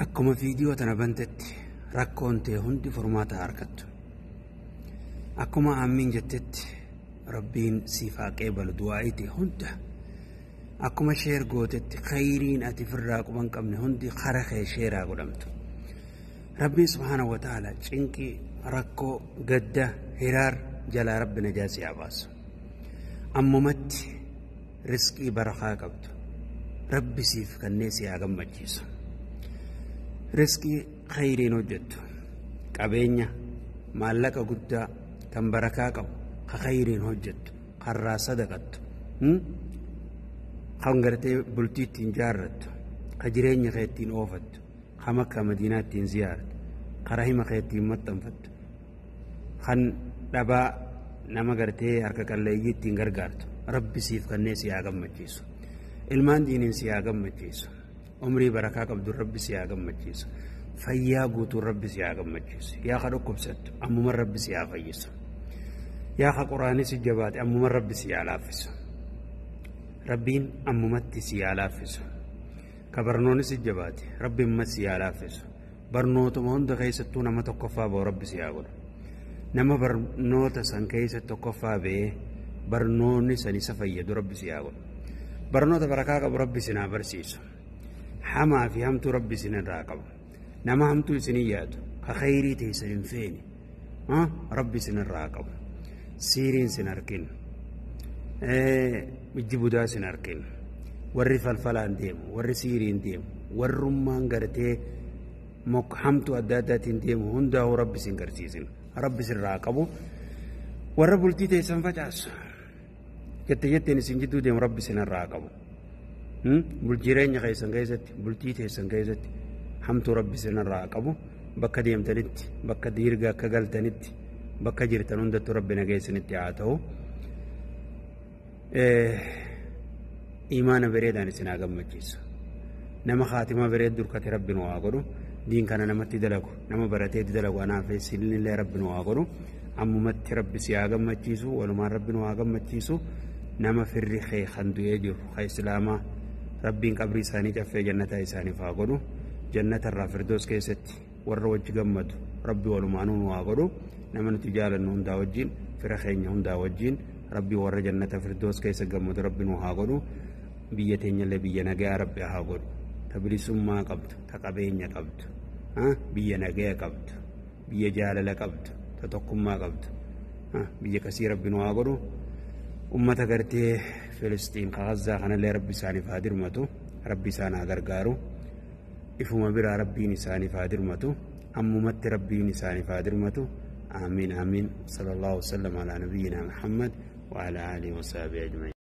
akkuma viidiyoo tana bantetti rakkoon ta'e hundi furmaata argattu. Akkuma aamiin jettetti rabbiin siif haa qeebalu du'aa'ii ta'e hunda. Akkuma sheer gootetti khayriin ati firraa quban qabne hundi kara kee sheeraa godhamtu. Rabbiin subhaanahu wa ta'ala cinqii rakkoo gadda hiraar jalaa rabbi najaasi haa baasu. Ammumatti riskii barakaa qabdu. Rabbi siif kanneen si haa gammachiisu. Riskii khayriin hojjettu qabeenya maallaqa guddaa kan barakaa qabu ka khayriin hojjettu karraa sadaqattu kan gartee bultii ittiin jaarrattu ka jireenya kee ittiin oofattu ka Makkaa Madiinaa ittiin ziyaartu ka rahima kee ittiin maxxanfattu kan dhabaa nama gartee harka qalleeyyii ittiin gargaartu rabbi siif kanneen si haa gammachiisu. Ilmaan diiniin si haa gammachiisu. Umrii barakaa qabdu rabbi si haa gammachiisu. Fayyaa guutuu rabbi si haa gammachiisu. Yaa ka dhukkubsattu ammuma rabbi si haa fayyisu. Yaa ka quraanii si jabaate ammuma rabbi si haa laaffisu. Rabbiin ammumatti si haa laaffisu. Ka barnoonni si jabaate rabbi amma si haa laaffisu. Barnootuma hunda keessattuu nama tokkoffaa ba'u rabbi si haa godhu. Nama barnoota san keessa tokkoffaa ba'ee barnoonni san isa fayyadu rabbi si haa godhu. Barnoota barakaa qabu rabbi isin haa barsiisu. Hamaa fi hamtuu rabbi isin irraa qabu. Nama hamtuu isinii yaadu ka khayrii ta'e isin hin feene rabbi isin irraa qabu. Siiriin isin argin. Ijji budaa isin argin. Warri falfalaan deemu, warri siiriin deemu, warrummaan gartee hamtuu adda addaatiin deemu hundaa'uu rabbi isin garsiisin. Rabbi isin irraa qabu. Warra bultii ta'e isin facaasu. Jetteen isin jidduu deemu rabbi isin irraa qabu. Jireenya keessan keessatti bultii teessan keessatti hamtuu rabbi isin irraa qabu. Bakka deemtanitti bakka diirga akka galtanitti bakka jirtan hundattuu rabbi nageessanitti haa ta'u. Imaana bareedaan isin haa gammachiisu. Nama khaatima bareed durkate rabbi nu haa godhu. Diin kana namatti dalagu nama baratee dalagu anaaf silillee rabbi nu haa godhu. Ammumatti rabbi si haa gammachiisu walumaan rabbi nu haa gammachiisu. Nama firri kee kan du'ee jiru ka islaamaa rabbiin qabrii isaanii caffee jannataa isaaniif haa godhu. Jannata irraa firdoos keessatti warra wajji gammadu rabbi walumaanuu nu haa godhu. Nama nuti jaalannu hundaa wajjin fira keenya hundaa wajjin rabbi warra jannata firdoos keessa gammadu rabbi nu haa godhu. Biyya teenyallee biyya nagaa rabbi haa godhu. Ta bilisummaa qabdu ta qabeenya qabdu biyya nagaa qabdu biyya jaalala qabdu ta tokkummaa qabdu biyya kasii rabbi nu haa godhu. Ummata gartee Filistiin Gaazaa kanallee rabbi isaaniif haa dirmatu. Rabbi isaan haa gargaaru. Ifuma biraa rabbiin isaaniif haa dirmatu. Ammumatti rabbiin isaaniif haa dirmatu. Amiin amiin. Sallallahu alaihi wa sallam ala nabiyyina Muhammad wa ala alihi wa sahbihi ajma'in.